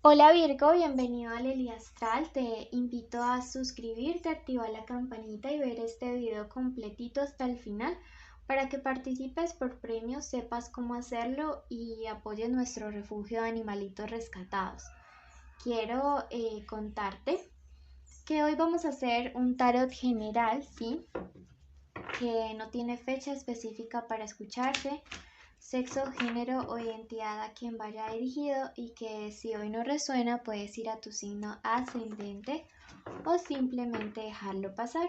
Hola Virgo, bienvenido a Lely Astral. Te invito a suscribirte, activar la campanita y ver este video completito hasta el final para que participes por premios, sepas cómo hacerlo y apoyes nuestro refugio de animalitos rescatados. Quiero contarte que hoy vamos a hacer un tarot general, ¿sí? Que no tiene fecha específica para escucharse, sexo, género o identidad a quien vaya dirigido, y que si hoy no resuena puedes ir a tu signo ascendente o simplemente dejarlo pasar.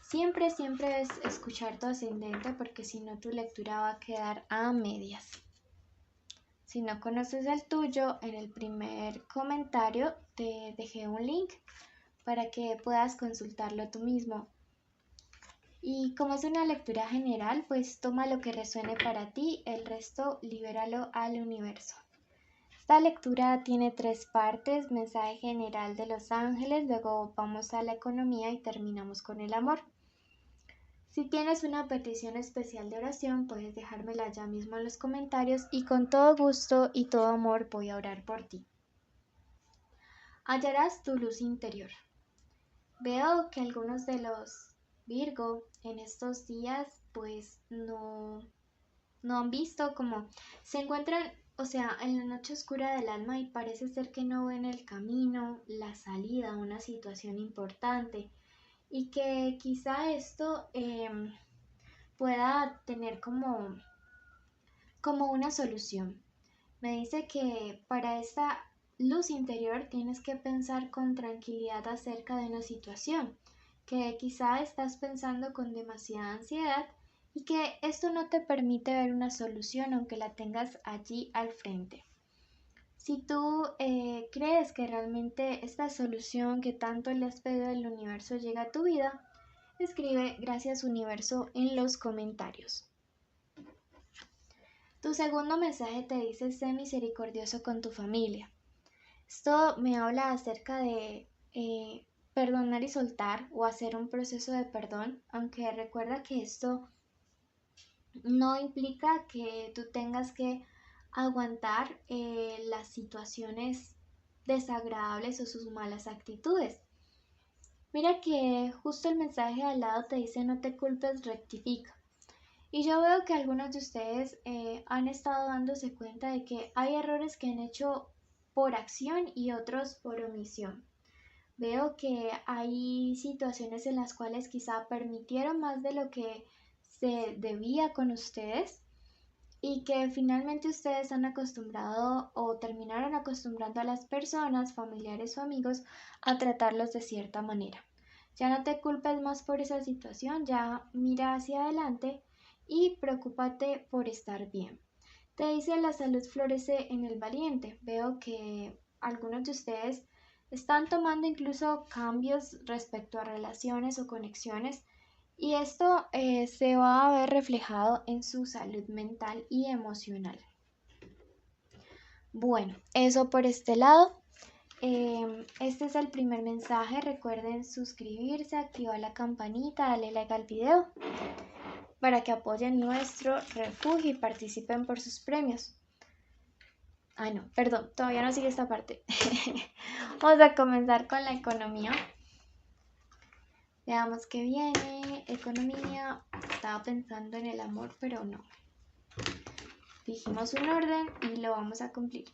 Siempre debes escuchar tu ascendente porque si no tu lectura va a quedar a medias. Si no conoces el tuyo, en el primer comentario te dejé un link para que puedas consultarlo tú mismo. Y como es una lectura general, pues toma lo que resuene para ti, el resto libéralo al universo. Esta lectura tiene 3 partes: mensaje general de los ángeles, luego vamos a la economía y terminamos con el amor. Si tienes una petición especial de oración, puedes dejármela ya mismo en los comentarios y con todo gusto y todo amor voy a orar por ti. Hallarás tu luz interior. Veo que algunos de los Virgo en estos días pues no han visto cómo se encuentran, o sea, en la noche oscura del alma, y parece ser que no ven el camino, la salida a una situación importante, y que quizá esto pueda tener como una solución. Me dice que para esta luz interior tienes que pensar con tranquilidad acerca de una situación que quizá estás pensando con demasiada ansiedad y que esto no te permite ver una solución aunque la tengas allí al frente. Si tú crees que realmente esta solución que tanto le has pedido al universo llega a tu vida, escribe gracias universo en los comentarios. Tu segundo mensaje te dice: sé misericordioso con tu familia. Esto me habla acerca de perdonar y soltar, o hacer un proceso de perdón, aunque recuerda que esto no implica que tú tengas que aguantar las situaciones desagradables o sus malas actitudes. Mira que justo el mensaje al lado te dice: no te culpes, rectifica. Y yo veo que algunos de ustedes han estado dándose cuenta de que hay errores que han hecho por acción y otros por omisión. Veo que hay situaciones en las cuales quizá permitieron más de lo que se debía con ustedes, y que finalmente ustedes han acostumbrado o terminaron acostumbrando a las personas, familiares o amigos, a tratarlos de cierta manera. Ya no te culpes más por esa situación, ya mira hacia adelante y preocúpate por estar bien. Te dice: la salud florece en el valiente. Veo que algunos de ustedes están tomando incluso cambios respecto a relaciones o conexiones, y esto se va a ver reflejado en su salud mental y emocional. Bueno, eso por este lado. Este es el primer mensaje. Recuerden suscribirse, activar la campanita, darle like al video para que apoyen nuestro refugio y participen por sus premios. Ay, no, perdón, todavía no sigue esta parte. Vamos a comenzar con la economía. Veamos qué viene. Economía. Estaba pensando en el amor, pero no. Dijimos un orden y lo vamos a cumplir.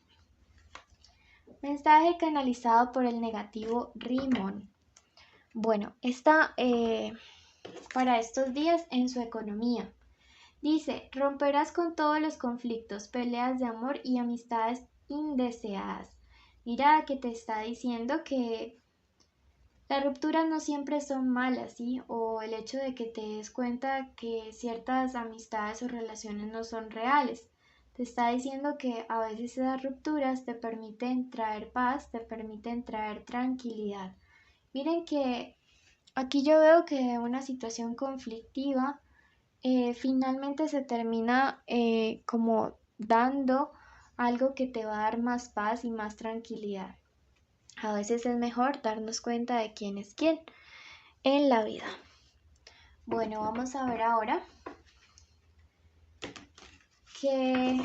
Mensaje canalizado por el negativo Rimón. Bueno, está para estos días en su economía. Dice: romperás con todos los conflictos, peleas de amor y amistades indeseadas. Mira que te está diciendo que las rupturas no siempre son malas, ¿sí? O el hecho de que te des cuenta que ciertas amistades o relaciones no son reales. Te está diciendo que a veces esas rupturas te permiten traer paz, te permiten traer tranquilidad. Miren que aquí yo veo que una situación conflictiva finalmente se termina como dando algo que te va a dar más paz y más tranquilidad. A veces es mejor darnos cuenta de quién es quién en la vida. Bueno, vamos a ver ahora qué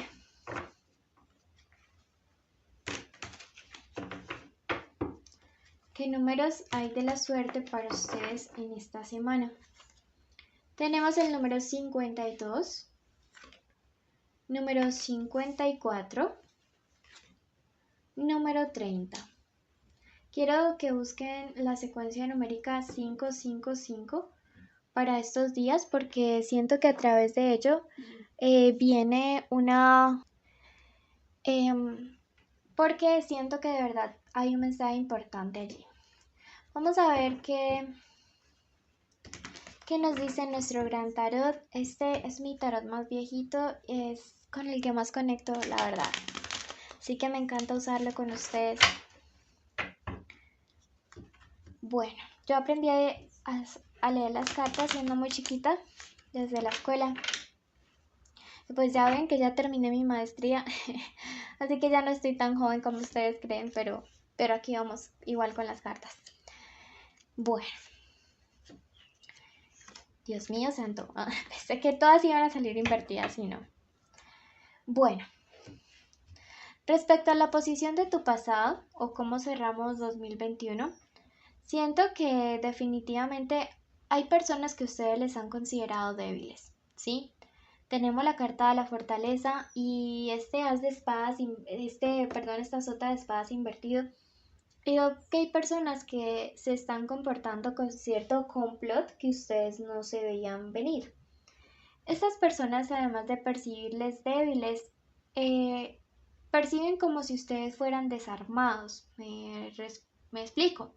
¿qué números hay de la suerte para ustedes en esta semana? Tenemos el número 52, número 54, número 30. Quiero que busquen la secuencia numérica 555 para estos días porque siento que a través de ello viene una... porque siento que de verdad hay un mensaje importante allí. Vamos a ver qué nos dice nuestro gran tarot. Este es mi tarot más viejito, es con el que más conecto, la verdad. Así que me encanta usarlo con ustedes. Bueno, yo aprendí a leer las cartas siendo muy chiquita, desde la escuela. Pues ya ven que ya terminé mi maestría, así que ya no estoy tan joven como ustedes creen, pero aquí vamos igual con las cartas. Bueno. Dios mío santo, pensé que todas iban a salir invertidas y no. Bueno, respecto a la posición de tu pasado o cómo cerramos 2021, siento que definitivamente hay personas que ustedes les han considerado débiles, ¿sí? Tenemos la carta de la fortaleza y este as de espadas, esta sota de espadas invertido. Digo que hay personas que se están comportando con cierto complot que ustedes no se veían venir. Estas personas, además de percibirles débiles, perciben como si ustedes fueran desarmados. Me explico.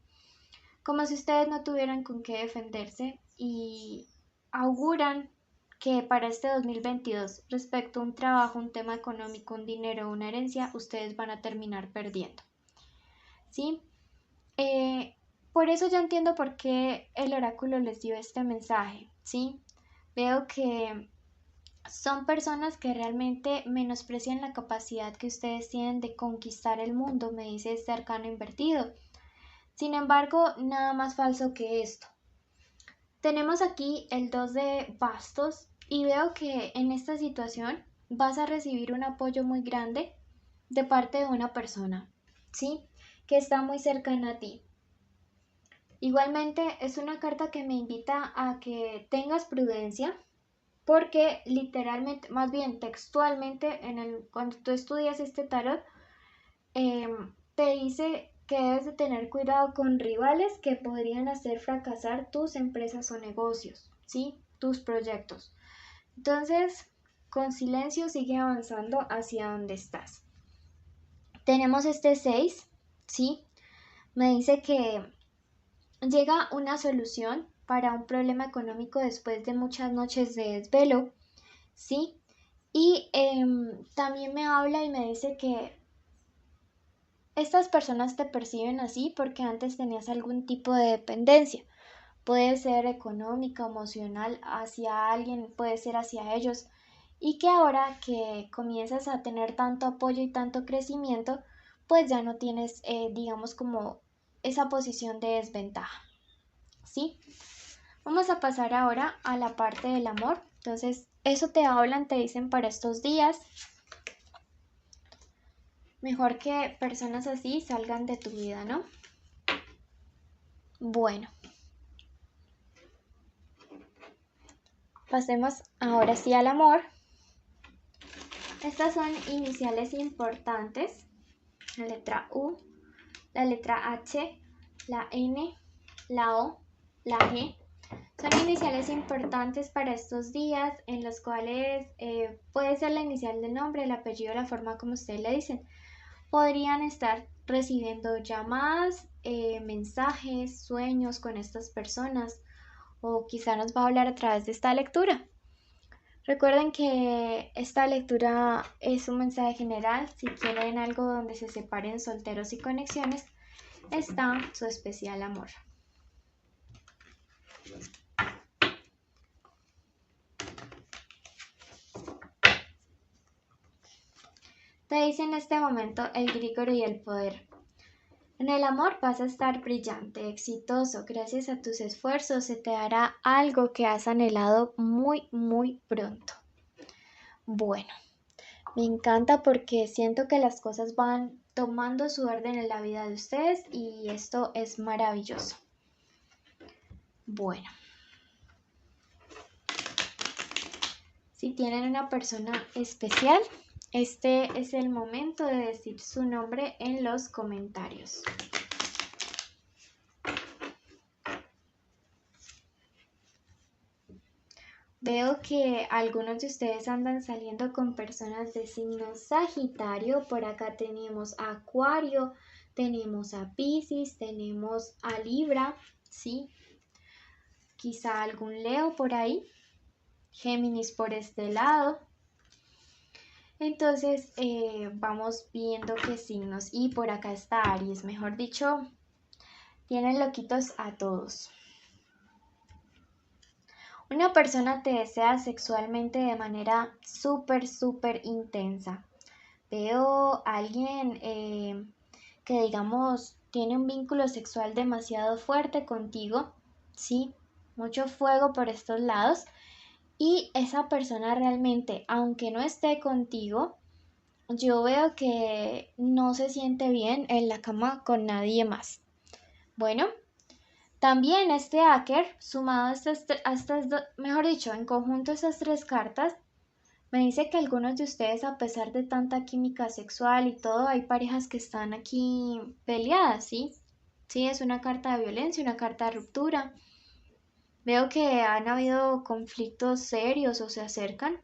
Como si ustedes no tuvieran con qué defenderse y auguran que para este 2022, respecto a un trabajo, un tema económico, un dinero, una herencia, ustedes van a terminar perdiendo. ¿Sí? Por eso ya entiendo por qué el oráculo les dio este mensaje, ¿sí? Veo que son personas que realmente menosprecian la capacidad que ustedes tienen de conquistar el mundo, me dice este arcano invertido. Sin embargo, nada más falso que esto. Tenemos aquí el 2 de bastos y veo que en esta situación vas a recibir un apoyo muy grande de parte de una persona, ¿sí? Que está muy cercana a ti. Igualmente es una carta que me invita a que tengas prudencia porque literalmente, más bien textualmente, cuando tú estudias este tarot, te dice que debes de tener cuidado con rivales que podrían hacer fracasar tus empresas o negocios, ¿sí? Tus proyectos. Entonces, con silencio sigue avanzando hacia donde estás. Tenemos este 6, ¿sí? Me dice que llega una solución para un problema económico después de muchas noches de desvelo, ¿sí? Y también me habla y me dice que estas personas te perciben así porque antes tenías algún tipo de dependencia. Puede ser económica, emocional hacia alguien, puede ser hacia ellos. Y que ahora que comienzas a tener tanto apoyo y tanto crecimiento, pues ya no tienes, digamos, como esa posición de desventaja. ¿Sí? Vamos a pasar ahora a la parte del amor. Entonces, eso te hablan, te dicen para estos días. Mejor que personas así salgan de tu vida, ¿no? Bueno. Pasemos ahora sí al amor. Estas son iniciales importantes. La letra U, la letra H, la N, la O, la G. Son iniciales importantes para estos días en los cuales puede ser la inicial del nombre, el apellido, la forma como ustedes le dicen. Podrían estar recibiendo llamadas, mensajes, sueños con estas personas o quizá nos va a hablar a través de esta lectura. Recuerden que esta lectura es un mensaje general. Si quieren algo donde se separen solteros y conexiones, está su especial amor. Te dice en este momento el Grigoro y el poder. En el amor vas a estar brillante, exitoso. Gracias a tus esfuerzos se te dará algo que has anhelado muy, muy pronto. Bueno, Me encanta porque siento que las cosas van tomando su orden en la vida de ustedes y esto es maravilloso. Bueno, si tienen una persona especial, este es el momento de decir su nombre en los comentarios. Veo que algunos de ustedes andan saliendo con personas de signo Sagitario. Por acá tenemos a Acuario, tenemos a Piscis, tenemos a Libra, ¿sí? Quizá algún Leo por ahí, Géminis por este lado. Entonces vamos viendo qué signos. Y por acá está Aries, mejor dicho, tienen loquitos a todos. Una persona te desea sexualmente de manera súper intensa. Veo a alguien que digamos tiene un vínculo sexual demasiado fuerte contigo, ¿sí? Mucho fuego por estos lados. Y esa persona realmente, aunque no esté contigo, yo veo que no se siente bien en la cama con nadie más. Bueno, también este hacker, sumado a estas mejor dicho, en conjunto estas tres cartas, me dice que algunos de ustedes, a pesar de tanta química sexual y todo, hay parejas que están aquí peleadas, ¿sí? Sí, es una carta de violencia, una carta de ruptura. Veo que han habido conflictos serios o se acercan.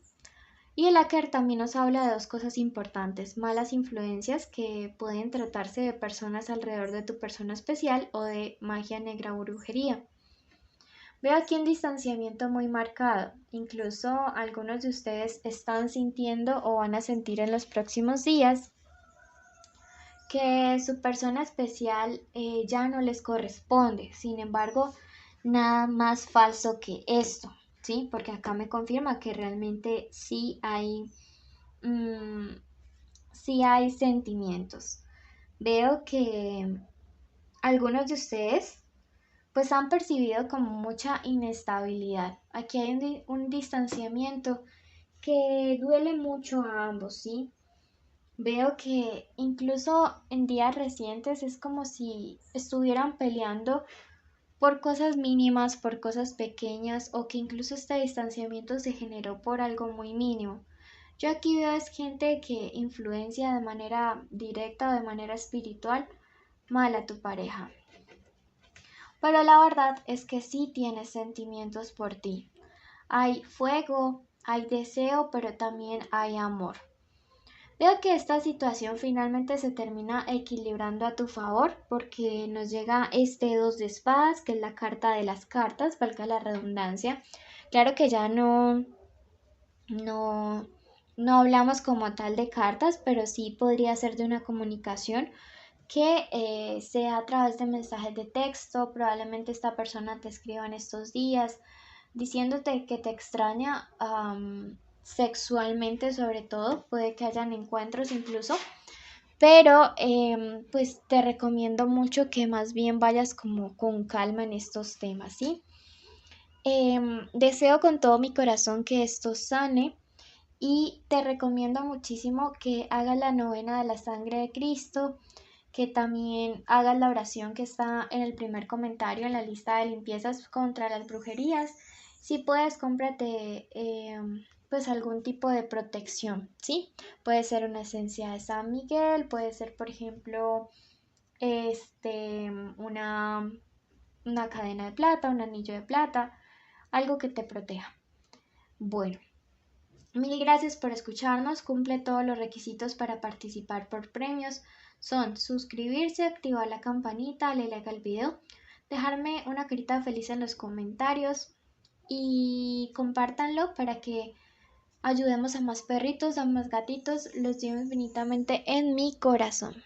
Y el hacker también nos habla de dos cosas importantes: malas influencias, que pueden tratarse de personas alrededor de tu persona especial, o de magia negra o brujería. Veo aquí un distanciamiento muy marcado. Incluso algunos de ustedes están sintiendo o van a sentir en los próximos días que su persona especial ya no les corresponde. Sin embargo, nada más falso que esto, ¿sí? Porque acá me confirma que realmente sí hay sentimientos. Veo que algunos de ustedes pues han percibido como mucha inestabilidad. Aquí hay un distanciamiento que duele mucho a ambos, ¿sí? Veo que incluso en días recientes es como si estuvieran peleando por cosas mínimas, por cosas pequeñas, o que incluso este distanciamiento se generó por algo muy mínimo. Yo aquí veo es gente que influencia de manera directa o de manera espiritual mal a tu pareja. Pero la verdad es que sí tienes sentimientos por ti. Hay fuego, hay deseo, pero también hay amor. Veo que esta situación finalmente se termina equilibrando a tu favor porque nos llega este 2 de espadas, que es la carta de las cartas, valga la redundancia. Claro que ya no, no hablamos como tal de cartas, pero sí podría ser de una comunicación que sea a través de mensajes de texto. Probablemente esta persona te escriba en estos días diciéndote que te extraña sexualmente, sobre todo. Puede que hayan encuentros incluso, pero pues te recomiendo mucho que más bien vayas como con calma en estos temas, ¿sí? Deseo con todo mi corazón que esto sane. Y te recomiendo muchísimo que hagas la novena de la sangre de Cristo, que también hagas la oración que está en el primer comentario en la lista de limpiezas contra las brujerías. Si puedes, cómprate pues algún tipo de protección, ¿sí? Puede ser una esencia de San Miguel, puede ser, por ejemplo, este, una cadena de plata, un anillo de plata, algo que te proteja. Bueno, mil gracias por escucharnos. Cumple todos los requisitos para participar por premios. Son suscribirse, activar la campanita, darle like al video, dejarme una carita feliz en los comentarios y compártanlo para que ayudemos a más perritos, a más gatitos. Los llevo infinitamente en mi corazón.